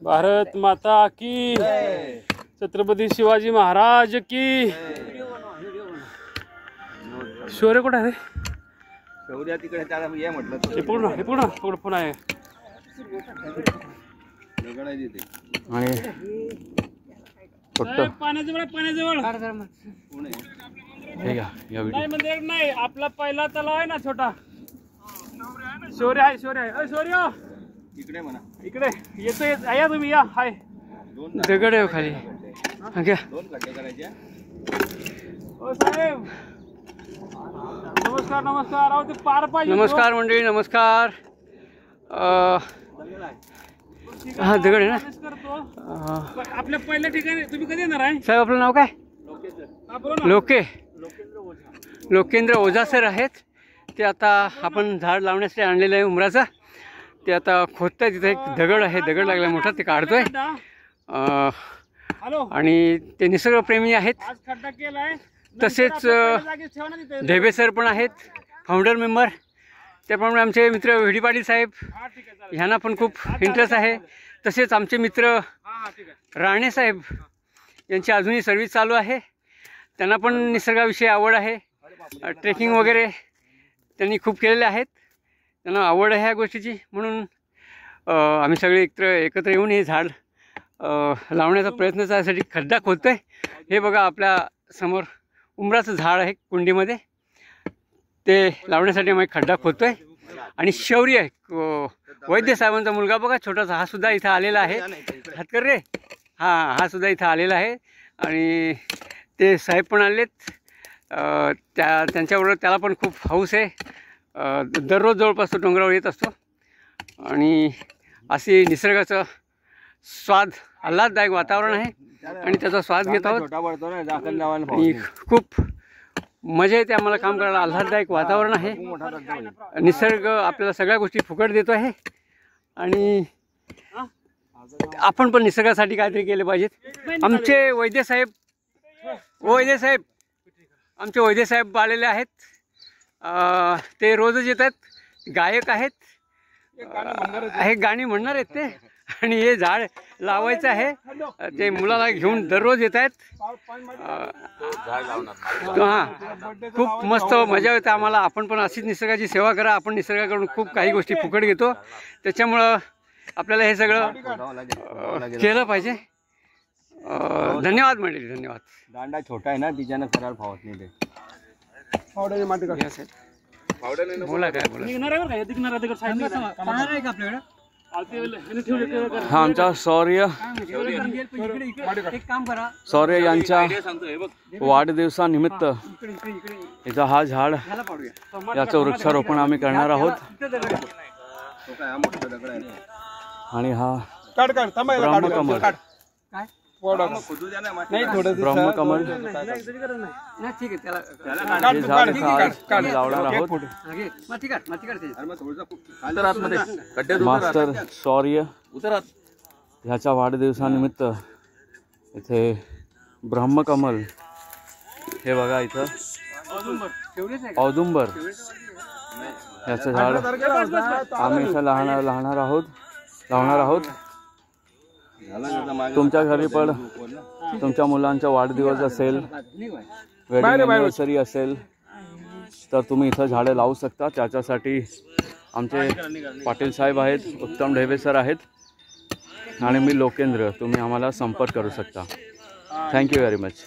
भारत माता की, छत्रपती शिवाजी महाराज की। शौर्य कुठे आहे? शौर्य तिकडे त्याला ये म्हटलं. हे पूर्ण पुन्हा आहे. आणि पाण्याजवळ हे घ्या या नाही मंदिर नाही, आपला पहिला तलाव आहे ना छोटा. शौर्य आहे. शौर्य इकडे म्हणा. इकडे येतो या तुम्ही या. हाय दगड आहे खाली. घ्या. 2 खड्डे करायचे. ओ साहेब नमस्कार. अहो ते पार पाहिजे. नमस्कार मंडळी, नमस्कार. हा दगड आहे ना. आपल्या पहिल्या ठिकाणी तुम्ही कधी येणार आहे साहेब? आपलं नाव काय? लोकेंद्र ओझा सर आहेत. ते आता आपण झाड लावण्यासाठी आणलेलं आहे उमराचं. ते आता खोदताय. तिथे एक दगड आहे, दगड लागला मोठा, ते काढतोय. आणि ते निसर्गप्रेमी आहेत. तसेच ढेबे सर पण आहेत, फाउंडर मेंबर. त्याप्रमाणे आमचे मित्र व्हिडी पाटील साहेब, ह्यांना पण खूप इंटरेस्ट आहे. तसेच आमचे मित्र राणे साहेब, यांची अजूनही सर्व्हिस चालू आहे. त्यांना पण निसर्गाविषयी आवड आहे. ट्रेकिंग वगैरे त्यांनी खूप केलेले आहेत. त्यांना आवड आहे ह्या गोष्टीची. म्हणून आम्ही सगळे एकत्र येऊन हे झाड लावण्याचा प्रयत्न करायसाठी खड्डा खोदतो आहे. हे बघा आपल्या समोर उमराचं झाड आहे कुंडीमध्ये, ते लावण्यासाठी आम्ही खड्डा खोदतो आहे. आणि शौर्य वैद्य साहेबांचा मुलगा बघा छोटासा, हा सुद्धा इथं आलेला आहे. हातकर रे, हा सुद्धा इथं आलेला आहे. आणि ते साहेब पण आलेत. त्यांच्याबरोबर त्याला पण खूप हौस आहे. दररोज जवळपास तो डोंगरावर येत असतो. आणि अशी निसर्गाचं स्वाद, आल्हाददायक वातावरण आहे आणि त्याचा स्वाद घेत आहोत. आणि खूप मजा येते आम्हाला काम करायला. आल्हाददायक वातावरण आहे. निसर्ग आपल्याला सगळ्या गोष्टी फुकट देतो आहे. आणि आपण पण निसर्गासाठी काहीतरी केले पाहिजेत. आमचे वैद्य साहेब आलेले आहेत. ते रोजच येतात. गायक आहेत, हे गाणी म्हणणार आहेत ते. आणि हे झाड लावायचं आहे, ते मुलाला घेऊन दररोज येत आहेत. हां, खूप मस्त मजा येते आम्हाला. आपण पण अशीच निसर्गाची सेवा करा. आपण निसर्गाकडून खूप काही गोष्टी फुकट घेतो, त्याच्यामुळं आपल्याला हे सगळं केलं पाहिजे. धन्यवाद मंडळी, धन्यवाद. दांडा छोटा आहे ना, तिच्यानं करायला फावत नाही ते. बोला काय बोला. हा आमचा शौर्य यांच्या वाढदिवसानिमित्त इथं हा झाड, याचं वृक्षारोपण आम्ही करणार आहोत. आणि हा ब्रह्मकमल, ब्रह्मकमल हे झाड लावणार आहोत. मास्टर शौर्य ह्याच्या वाढदिवसानिमित्त इथे ब्रह्मकमल, हे बघा इथं औदुंबर याचं झाड आम्ही इथं लावणार आहोत. तुमच्या घरी पण तुमच्या मुलांचा वाढदिवस असेल, वेडिंग अॅनिव्हर्सरी असेल, तर तुम्ही इथं झाडे लावू शकता. त्याच्यासाठी आमचे पाटील साहेब आहेत, उत्तम ढेबे सर आहेत आणि मी लोकेंद्र. तुम्ही आम्हाला संपर्क करू शकता. Thank you very much.